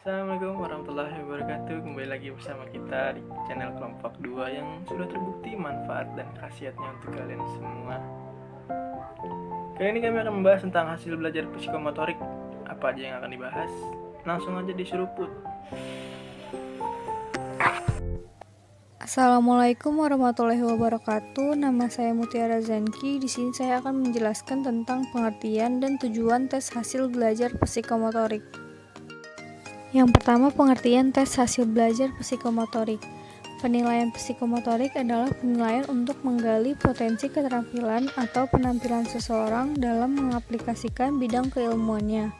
Assalamualaikum warahmatullahi wabarakatuh. Kembali lagi bersama kita di channel Kelompok 2 yang sudah terbukti manfaat dan khasiatnya untuk kalian semua. Kali ini kami akan membahas tentang hasil belajar psikomotorik. Apa aja yang akan dibahas? Langsung aja diseruput. Assalamualaikum warahmatullahi wabarakatuh. Nama saya Mutiara Zanki. Di sini saya akan menjelaskan tentang pengertian dan tujuan tes hasil belajar psikomotorik. Yang pertama, pengertian tes hasil belajar psikomotorik. Penilaian psikomotorik adalah penilaian untuk menggali potensi keterampilan atau penampilan seseorang dalam mengaplikasikan bidang keilmuannya.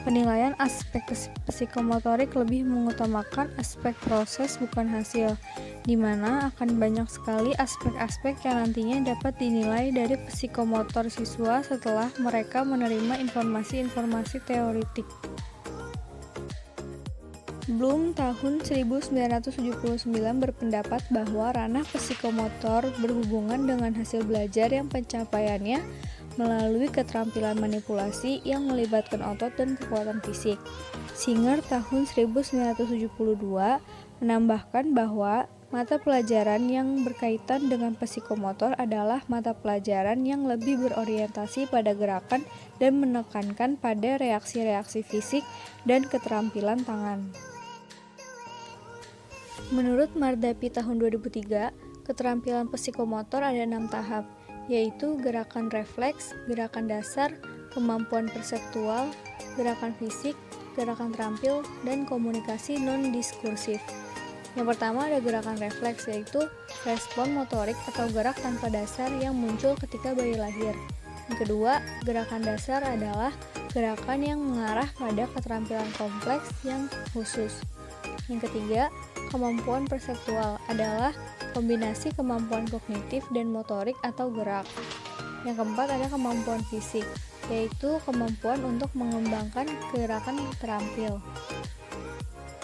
Penilaian aspek psikomotorik lebih mengutamakan aspek proses bukan hasil, di mana akan banyak sekali aspek-aspek yang nantinya dapat dinilai dari psikomotor siswa setelah mereka menerima informasi-informasi teoretik. Bloom tahun 1979 berpendapat bahwa ranah psikomotor berhubungan dengan hasil belajar yang pencapaiannya melalui keterampilan manipulasi yang melibatkan otot dan kekuatan fisik. Singer tahun 1972 menambahkan bahwa mata pelajaran yang berkaitan dengan psikomotor adalah mata pelajaran yang lebih berorientasi pada gerakan dan menekankan pada reaksi-reaksi fisik dan keterampilan tangan. Menurut Mardapi tahun 2003, keterampilan psikomotor ada 6 tahap, yaitu gerakan refleks, gerakan dasar, kemampuan perseptual, gerakan fisik, gerakan terampil, dan komunikasi non-diskursif. Yang pertama ada gerakan refleks, yaitu respon motorik atau gerak tanpa dasar yang muncul ketika bayi lahir. Yang kedua, gerakan dasar adalah gerakan yang mengarah pada keterampilan kompleks yang khusus. Yang ketiga, kemampuan perseptual adalah kombinasi kemampuan kognitif dan motorik atau gerak. Yang keempat ada kemampuan fisik, yaitu kemampuan untuk mengembangkan gerakan terampil.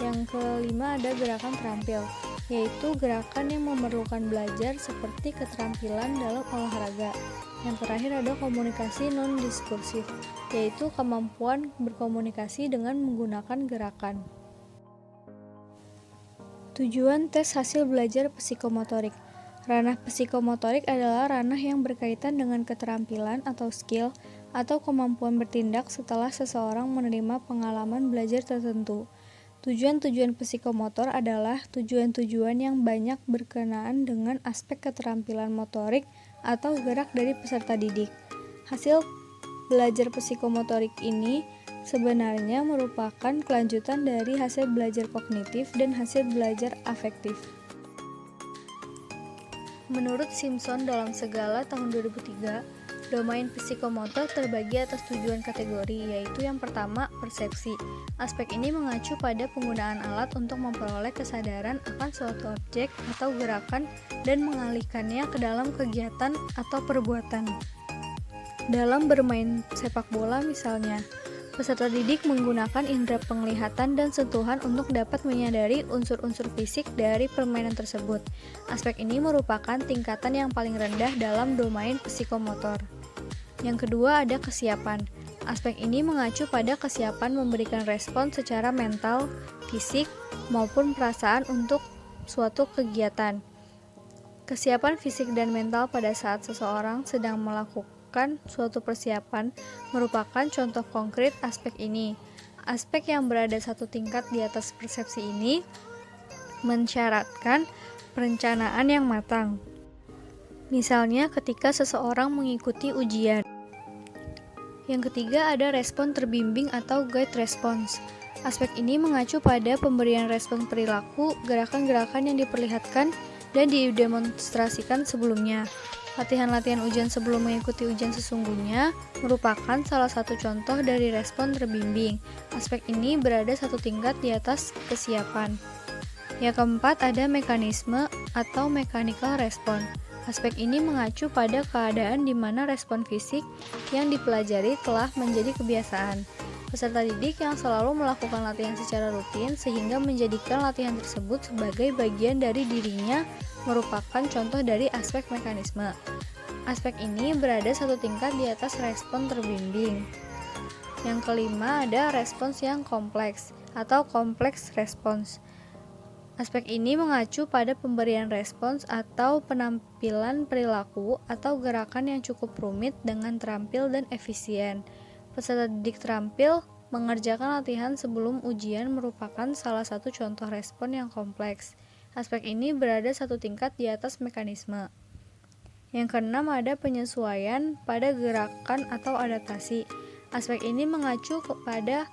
Yang kelima ada gerakan terampil, yaitu gerakan yang memerlukan belajar seperti keterampilan dalam olahraga. Yang terakhir ada komunikasi non-diskursif, yaitu kemampuan berkomunikasi dengan menggunakan gerakan. Tujuan tes hasil belajar psikomotorik. Ranah psikomotorik adalah ranah yang berkaitan dengan keterampilan atau skill atau kemampuan bertindak setelah seseorang menerima pengalaman belajar tertentu. Tujuan-tujuan psikomotor adalah tujuan-tujuan yang banyak berkenaan dengan aspek keterampilan motorik atau gerak dari peserta didik. Hasil belajar psikomotorik ini sebenarnya merupakan kelanjutan dari hasil belajar kognitif dan hasil belajar afektif. Menurut Simpson dalam Segala tahun 2003, domain psikomotor terbagi atas tujuan kategori, yaitu yang pertama, persepsi. Aspek ini mengacu pada penggunaan alat untuk memperoleh kesadaran akan suatu objek atau gerakan dan mengalihkannya ke dalam kegiatan atau perbuatan. Dalam bermain sepak bola misalnya, peserta didik menggunakan indera penglihatan dan sentuhan untuk dapat menyadari unsur-unsur fisik dari permainan tersebut. Aspek ini merupakan tingkatan yang paling rendah dalam domain psikomotor. Yang kedua ada kesiapan. Aspek ini mengacu pada kesiapan memberikan respon secara mental, fisik, maupun perasaan untuk suatu kegiatan. Kesiapan fisik dan mental pada saat seseorang sedang melakukan suatu persiapan merupakan contoh konkret aspek ini. Aspek yang berada satu tingkat di atas persepsi ini mensyaratkan perencanaan yang matang. Misalnya ketika seseorang mengikuti ujian. Yang ketiga ada respon terbimbing atau guide response. Aspek ini mengacu pada pemberian respon perilaku, gerakan-gerakan yang diperlihatkan dan didemonstrasikan sebelumnya. Latihan-latihan ujian sebelum mengikuti ujian sesungguhnya merupakan salah satu contoh dari respon terbimbing. Aspek ini berada satu tingkat di atas kesiapan. Yang keempat ada mekanisme atau mechanical response. Aspek ini mengacu pada keadaan di mana respon fisik yang dipelajari telah menjadi kebiasaan. Peserta didik yang selalu melakukan latihan secara rutin sehingga menjadikan latihan tersebut sebagai bagian dari dirinya merupakan contoh dari aspek mekanisme. Aspek ini berada satu tingkat di atas respon terbimbing. Yang kelima ada respons yang kompleks atau kompleks respons. Aspek ini mengacu pada pemberian respons atau penampilan perilaku atau gerakan yang cukup rumit dengan terampil dan efisien. Peserta didik terampil mengerjakan latihan sebelum ujian merupakan salah satu contoh respon yang kompleks. Aspek ini berada satu tingkat di atas mekanisme. Yang keenam ada penyesuaian pada gerakan atau adaptasi. Aspek ini mengacu kepada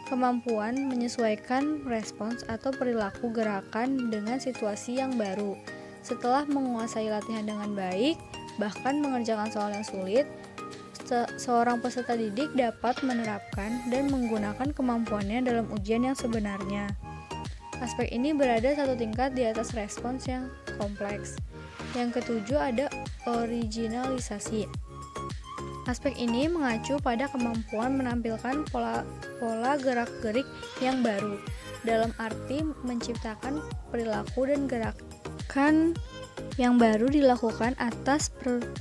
kemampuan menyesuaikan respons atau perilaku gerakan dengan situasi yang baru. Setelah menguasai latihan dengan baik, bahkan mengerjakan soal yang sulit, seorang peserta didik dapat menerapkan dan menggunakan kemampuannya dalam ujian yang sebenarnya. Aspek ini berada satu tingkat di atas respons yang kompleks. Yang ketujuh ada originalisasi. Aspek ini mengacu pada kemampuan menampilkan pola gerak-gerik yang baru, dalam arti menciptakan perilaku dan gerakan yang baru dilakukan atas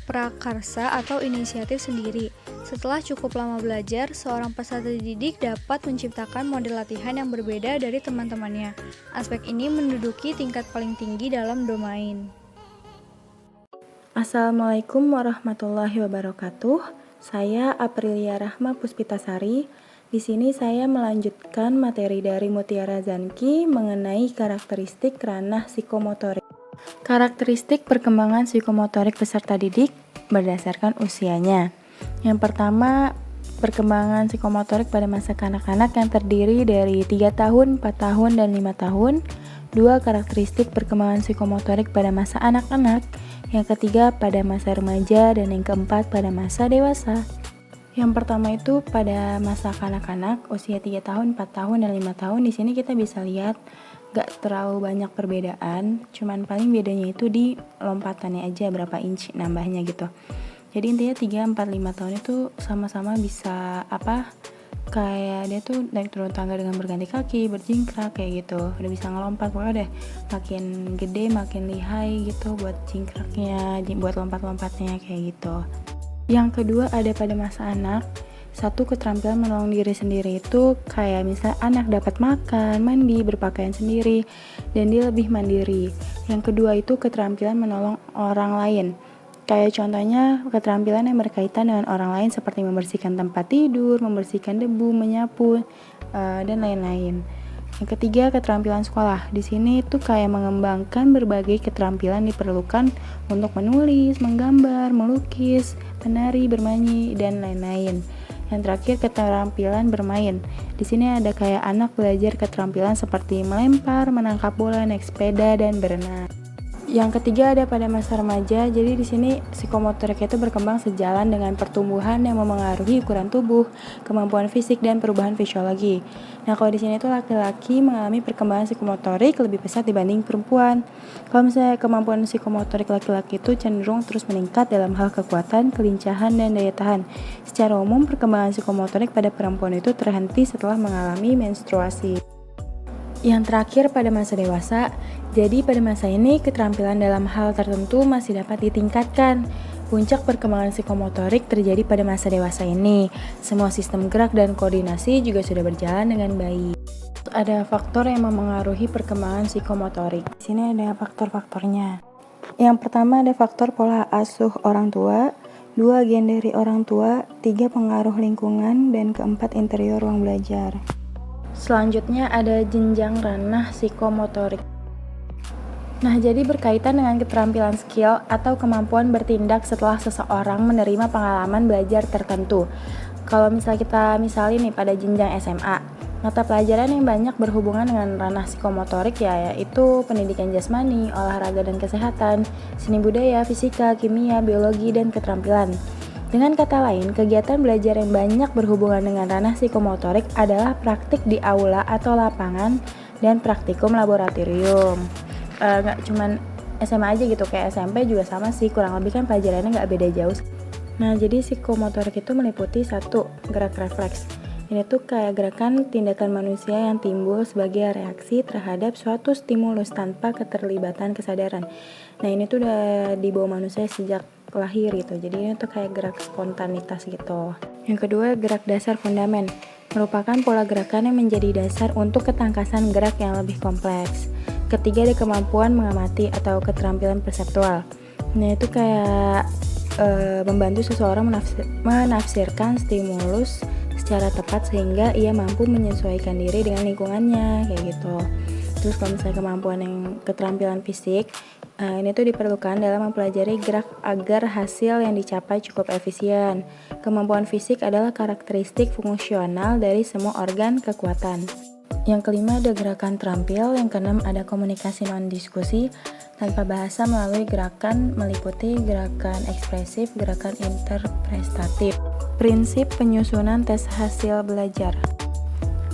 prakarsa atau inisiatif sendiri. Setelah cukup lama belajar, seorang peserta didik dapat menciptakan model latihan yang berbeda dari teman-temannya. Aspek ini menduduki tingkat paling tinggi dalam domain. Assalamualaikum warahmatullahi wabarakatuh. Saya Aprilia Rahma Puspitasari. Di sini saya melanjutkan materi dari Mutiara Zanki mengenai karakteristik ranah psikomotorik. Karakteristik perkembangan psikomotorik peserta didik berdasarkan usianya. Yang pertama, perkembangan psikomotorik pada masa kanak-kanak yang terdiri dari 3 tahun, 4 tahun, dan 5 tahun. 2. Karakteristik perkembangan psikomotorik pada masa anak-anak. Yang ketiga, pada masa remaja. Dan yang keempat, pada masa dewasa. Yang pertama itu pada masa kanak-kanak, usia 3 tahun, 4 tahun, dan 5 tahun. Di sini kita bisa lihat gak terlalu banyak perbedaan, cuman paling bedanya itu di lompatannya aja, berapa inci nambahnya gitu. Jadi intinya 3, 4, 5 tahun itu sama-sama bisa kayak dia tuh naik turun tangga dengan berganti kaki, berjingkrak kayak gitu. Udah bisa ngelompat, pokoknya deh makin gede makin lihai gitu buat jingkraknya, buat lompat-lompatnya kayak gitu. Yang kedua ada pada masa anak. 1. Keterampilan menolong diri sendiri itu kayak misalnya anak dapat makan, mandi, berpakaian sendiri, dan dia lebih mandiri. Yang kedua itu keterampilan menolong orang lain. Kayak contohnya keterampilan yang berkaitan dengan orang lain seperti membersihkan tempat tidur, membersihkan debu, menyapu, dan lain-lain. Yang ketiga keterampilan sekolah. Di sini itu kayak mengembangkan berbagai keterampilan diperlukan untuk menulis, menggambar, melukis, menari, bernyanyi, dan lain-lain. Yang terakhir keterampilan bermain. Di sini ada kayak anak belajar keterampilan seperti melempar, menangkap bola, naik sepeda, dan berenang. Yang ketiga ada pada masa remaja. Jadi di sini psikomotorik itu berkembang sejalan dengan pertumbuhan yang memengaruhi ukuran tubuh, kemampuan fisik, dan perubahan fisiologi. Nah, kalau di sini itu laki-laki mengalami perkembangan psikomotorik lebih pesat dibanding perempuan. Kalau misalnya kemampuan psikomotorik laki-laki itu cenderung terus meningkat dalam hal kekuatan, kelincahan, dan daya tahan. Secara umum, perkembangan psikomotorik pada perempuan itu terhenti setelah mengalami menstruasi. Yang terakhir pada masa dewasa, jadi pada masa ini keterampilan dalam hal tertentu masih dapat ditingkatkan. Puncak perkembangan psikomotorik terjadi pada masa dewasa ini. Semua sistem gerak dan koordinasi juga sudah berjalan dengan baik. Ada faktor yang memengaruhi perkembangan psikomotorik. Di sini ada faktor-faktornya. Yang pertama ada faktor pola asuh orang tua, 2 gen dari orang tua, 3 pengaruh lingkungan, dan keempat interior ruang belajar. Selanjutnya ada jenjang ranah psikomotorik. Nah, jadi berkaitan dengan keterampilan skill atau kemampuan bertindak setelah seseorang menerima pengalaman belajar tertentu. Kalau misalnya kita nih pada jenjang SMA, mata pelajaran yang banyak berhubungan dengan ranah psikomotorik yaitu pendidikan jasmani, olahraga dan kesehatan, seni budaya, fisika, kimia, biologi, dan keterampilan. Dengan kata lain, kegiatan belajar yang banyak berhubungan dengan ranah psikomotorik adalah praktik di aula atau lapangan dan praktikum laboratorium. Nggak cuman SMA aja gitu, kayak SMP juga sama sih, kurang lebih kan pelajarannya nggak beda jauh. Nah, jadi psikomotorik itu meliputi 1. Gerak refleks. Ini tuh kayak gerakan tindakan manusia yang timbul sebagai reaksi terhadap suatu stimulus tanpa keterlibatan kesadaran. Nah, ini tuh udah dibawa manusia sejak lahir gitu. Jadi ini tuh kayak gerak spontanitas gitu. Yang kedua, gerak dasar fundamen. Merupakan pola gerakan yang menjadi dasar untuk ketangkasan gerak yang lebih kompleks. Ketiga, ada kemampuan mengamati atau keterampilan perseptual. Nah, itu kayak membantu seseorang menafsirkan stimulus secara tepat sehingga ia mampu menyesuaikan diri dengan lingkungannya, kayak gitu. Terus kalau misalnya kemampuan yang keterampilan fisik, ini tuh diperlukan dalam mempelajari gerak agar hasil yang dicapai cukup efisien. Kemampuan fisik adalah karakteristik fungsional dari semua organ kekuatan. Yang kelima ada gerakan terampil, yang keenam ada komunikasi non-diskusi tanpa bahasa melalui gerakan meliputi gerakan ekspresif, gerakan interpretatif. Prinsip penyusunan tes hasil belajar.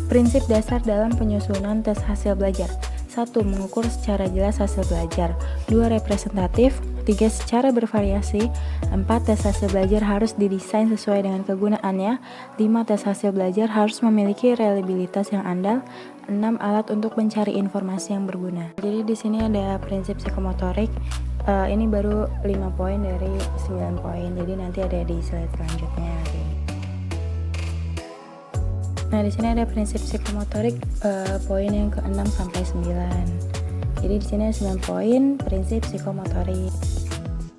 Prinsip dasar dalam penyusunan tes hasil belajar. 1. Mengukur secara jelas hasil belajar. 2. Representatif. 3. Secara bervariasi. 4. Tes hasil belajar harus didesain sesuai dengan kegunaannya. 5. Tes hasil belajar harus memiliki reliabilitas yang andal. 6. Alat untuk mencari informasi yang berguna. Jadi di sini ada prinsip psikomotorik. Ini baru 5 poin dari 9 poin. Jadi nanti ada di slide selanjutnya. Nah, di sini ada prinsip psikomotorik poin yang ke-6 sampai 9. Jadi di sini ada 9 poin prinsip psikomotorik.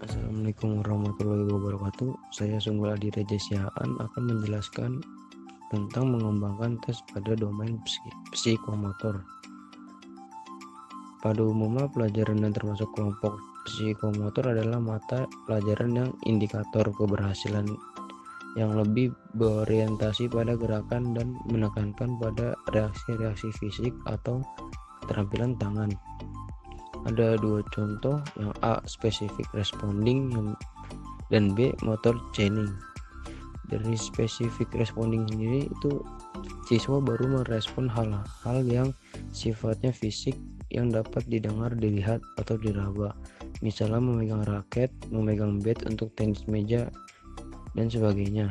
Assalamualaikum warahmatullahi wabarakatuh. Saya Sunggul Adi Reja Sihaan akan menjelaskan tentang mengembangkan tes pada domain psikomotor. Pada umumnya pelajaran yang termasuk kelompok psikomotor adalah mata pelajaran yang indikator keberhasilan yang lebih berorientasi pada gerakan dan menekankan pada reaksi-reaksi fisik atau keterampilan tangan. Ada 2 contoh, yang A specific responding dan B motor training. Dari specific responding sendiri itu siswa baru merespon hal-hal yang sifatnya fisik yang dapat didengar, dilihat, atau diraba. Misalnya memegang raket, memegang bat untuk tenis meja, dan sebagainya.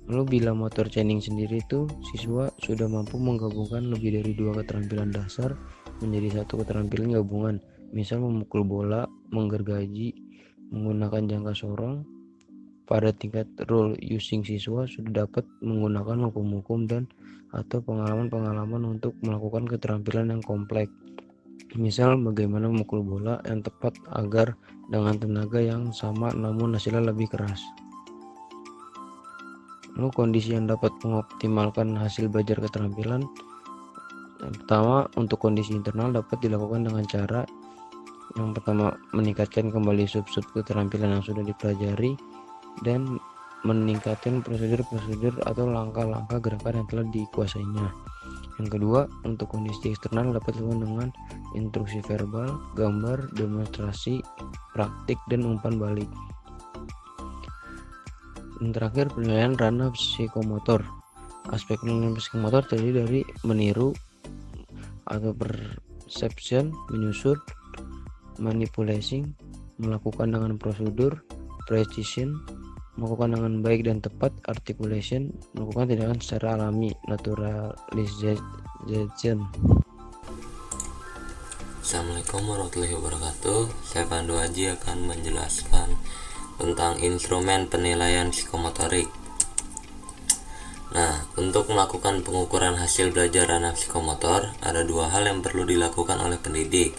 Lalu bila motor training sendiri itu siswa sudah mampu menggabungkan lebih dari 2 keterampilan dasar menjadi 1 keterampilan gabungan, misal memukul bola, menggergaji, menggunakan jangka sorong. Pada tingkat role using siswa sudah dapat menggunakan hukum-hukum dan atau pengalaman-pengalaman untuk melakukan keterampilan yang kompleks. Misal bagaimana memukul bola yang tepat agar dengan tenaga yang sama namun hasilnya lebih keras. Lalu kondisi yang dapat mengoptimalkan hasil belajar keterampilan. Yang pertama, untuk kondisi internal dapat dilakukan dengan cara yang pertama meningkatkan kembali sub-sub keterampilan yang sudah dipelajari dan meningkatkan prosedur-prosedur atau langkah-langkah gerakan yang telah dikuasainya. Yang kedua, untuk kondisi eksternal dapat dilakukan dengan instruksi verbal, gambar, demonstrasi, praktik, dan umpan balik. Yang terakhir, penilaian ranah psikomotor. Aspek penilaian psikomotor terdiri dari meniru atau perception, menyusun, manipulating, melakukan dengan prosedur, precision, melakukan dengan baik dan tepat, articulation, melakukan tindakan secara alami, naturalization. Assalamualaikum warahmatullahi wabarakatuh. Saya Pandu Haji akan menjelaskan tentang instrumen penilaian psikomotorik. Nah, untuk melakukan pengukuran hasil belajar ranah psikomotor, ada 2 hal yang perlu dilakukan oleh pendidik,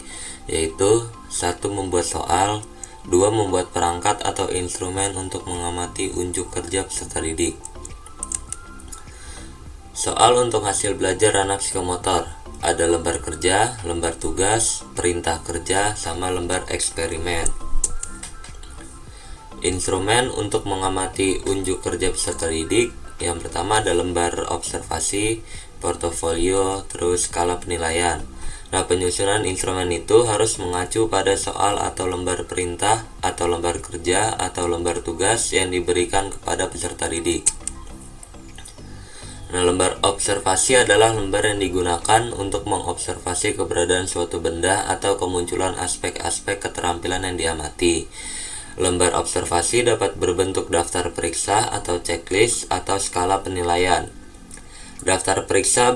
yaitu 1. Membuat soal, 2. Membuat perangkat atau instrumen untuk mengamati unjuk kerja peserta didik. Soal untuk hasil belajar ranah psikomotor, ada lembar kerja, lembar tugas, perintah kerja, sama lembar eksperimen. Instrumen untuk mengamati unjuk kerja peserta didik, yang pertama ada lembar observasi, portofolio, terus skala penilaian. Nah, penyusunan instrumen itu harus mengacu pada soal atau lembar perintah atau lembar kerja atau lembar tugas yang diberikan kepada peserta didik. Nah, lembar observasi adalah lembar yang digunakan untuk mengobservasi keberadaan suatu benda atau kemunculan aspek-aspek keterampilan yang diamati. Lembar observasi dapat berbentuk daftar periksa atau checklist atau skala penilaian. Daftar periksa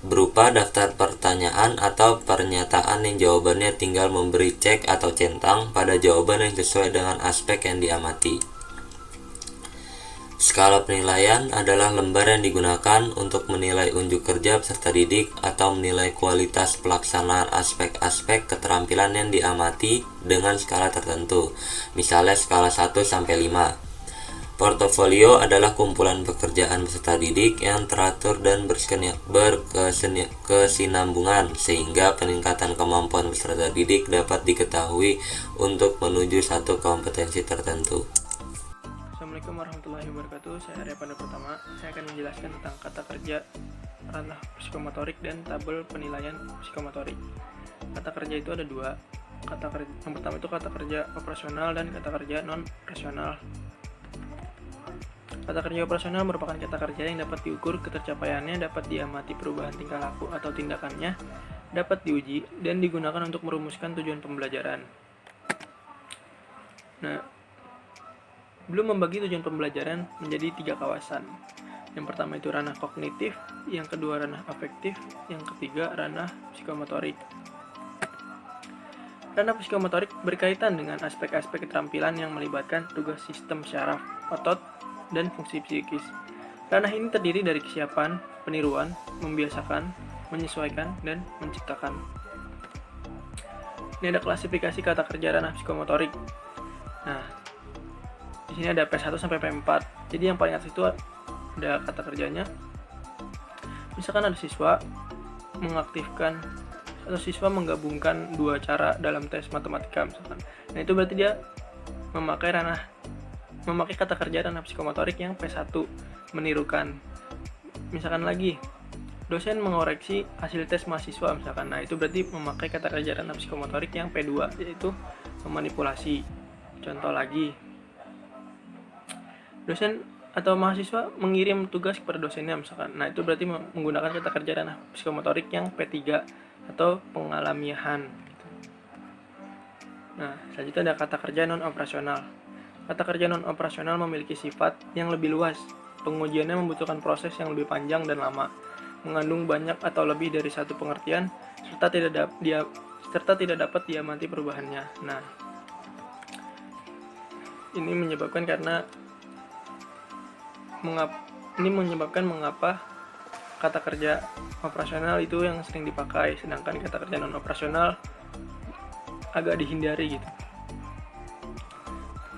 berupa daftar pertanyaan atau pernyataan yang jawabannya tinggal memberi cek atau centang pada jawaban yang sesuai dengan aspek yang diamati. Skala penilaian adalah lembar yang digunakan untuk menilai unjuk kerja peserta didik atau menilai kualitas pelaksanaan aspek-aspek keterampilan yang diamati dengan skala tertentu, misalnya skala 1 sampai 5. Portofolio adalah kumpulan pekerjaan peserta didik yang teratur dan berkesinambungan sehingga peningkatan kemampuan peserta didik dapat diketahui untuk menuju satu kompetensi tertentu. Assalamualaikum warahmatullahi wabarakatuh. Saya Arya Panda Pratama. Saya akan menjelaskan tentang kata kerja, ranah psikomotorik, dan tabel penilaian psikomotorik. Kata kerja itu ada dua. Yang pertama itu kata kerja operasional dan kata kerja non-operasional. Kata kerja operasional merupakan kata kerja yang dapat diukur ketercapaiannya, dapat diamati perubahan tingkah laku atau tindakannya, dapat diuji, dan digunakan untuk merumuskan tujuan pembelajaran. Nah, belum membagi tujuan pembelajaran menjadi 3 kawasan. Yang pertama itu ranah kognitif, yang kedua ranah afektif, yang ketiga ranah psikomotorik. Ranah psikomotorik berkaitan dengan aspek-aspek keterampilan yang melibatkan tugas sistem syaraf, otot, dan fungsi psikis. Ranah ini terdiri dari kesiapan, peniruan, membiasakan, menyesuaikan, dan menciptakan. Ini ada klasifikasi kata kerja ranah psikomotorik. Nah, di sini ada P1 sampai P4. Jadi yang paling atas itu ada kata kerjanya. Misalkan ada siswa mengaktifkan atau siswa menggabungkan 2 cara dalam tes matematika misalkan. Nah, itu berarti dia memakai kata kerja ranah psikomotorik yang P1, menirukan. Misalkan lagi dosen mengoreksi hasil tes mahasiswa misalkan. Nah, itu berarti memakai kata kerja ranah psikomotorik yang P2, yaitu memanipulasi. Contoh lagi, dosen atau mahasiswa mengirim tugas kepada dosennya misalkan. Nah, itu berarti menggunakan kata kerja ranah psikomotorik yang P3 atau pengalamiahan. Nah, selanjutnya ada kata kerja non-operasional. Kata kerja non-operasional memiliki sifat yang lebih luas. Pengujiannya membutuhkan proses yang lebih panjang dan lama, mengandung banyak atau lebih dari satu pengertian, serta tidak dapat diamati perubahannya. Nah, ini menyebabkan mengapa kata kerja operasional itu yang sering dipakai, sedangkan kata kerja non operasional agak dihindari gitu.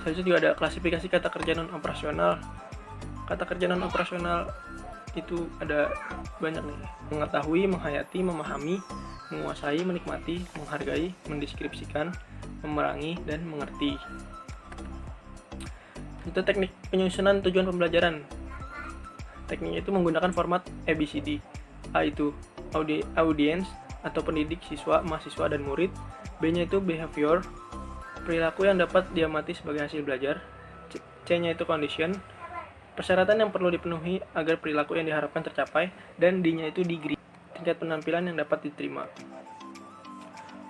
Selanjutnya juga ada klasifikasi kata kerja non operasional. Kata kerja non operasional itu ada banyak nih: mengetahui, menghayati, memahami, menguasai, menikmati, menghargai, mendeskripsikan, memerangi, dan mengerti. Itu teknik penyusunan tujuan pembelajaran. Tekniknya itu menggunakan format ABCD. A itu audience atau pendidik, siswa, mahasiswa, dan murid. B-nya itu behavior, perilaku yang dapat diamati sebagai hasil belajar. C-nya itu condition, persyaratan yang perlu dipenuhi agar perilaku yang diharapkan tercapai. Dan D-nya itu degree, tingkat penampilan yang dapat diterima.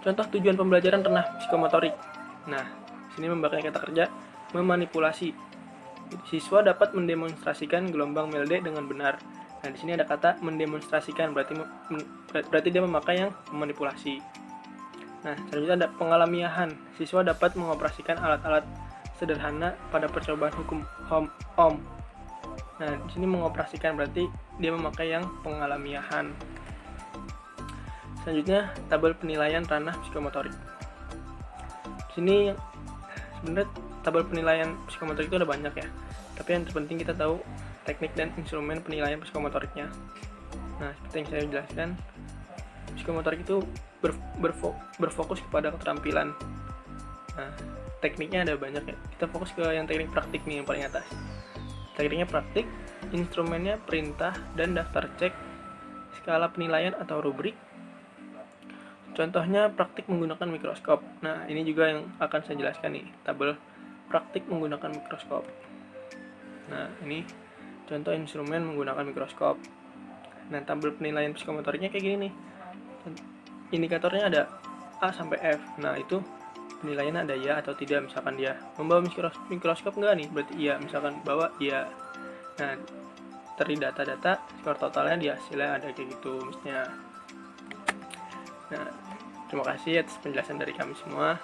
Contoh tujuan pembelajaran ranah psikomotorik. Nah, sini memakai kata kerja memanipulasi. Siswa dapat mendemonstrasikan gelombang Melde dengan benar. Nah, di sini ada kata mendemonstrasikan, berarti dia memakai yang memanipulasi. Nah, selanjutnya ada pengalamiahan. Siswa dapat mengoperasikan alat-alat sederhana pada percobaan hukum Ohm. Nah, di sini mengoperasikan berarti dia memakai yang pengalamiahan. Selanjutnya tabel penilaian ranah psikomotorik. Di sini sebenarnya tabel penilaian psikomotorik itu ada banyak ya, tapi yang terpenting kita tahu teknik dan instrumen penilaian psikomotoriknya. Nah, seperti yang saya jelaskan, psikomotorik itu berfokus kepada keterampilan. Nah, tekniknya ada banyak ya. Kita fokus ke yang teknik praktik nih, yang paling atas. Tekniknya praktik, instrumennya perintah dan daftar cek, skala penilaian atau rubrik. Contohnya praktik menggunakan mikroskop. Nah, ini juga yang akan saya jelaskan nih, tabel praktik menggunakan mikroskop. Nah, ini contoh instrumen menggunakan mikroskop. Nah, tabel penilaian psikomotoriknya kayak gini nih. Indikatornya ada A sampai F. Nah, itu penilaiannya ada ya atau tidak. Misalkan dia membawa mikroskop enggak nih, berarti iya. Misalkan bawa iya. Nah, dari data-data skor totalnya di hasilnya ada kayak gitu misalnya. Nah, terima kasih atas penjelasan dari kami semua.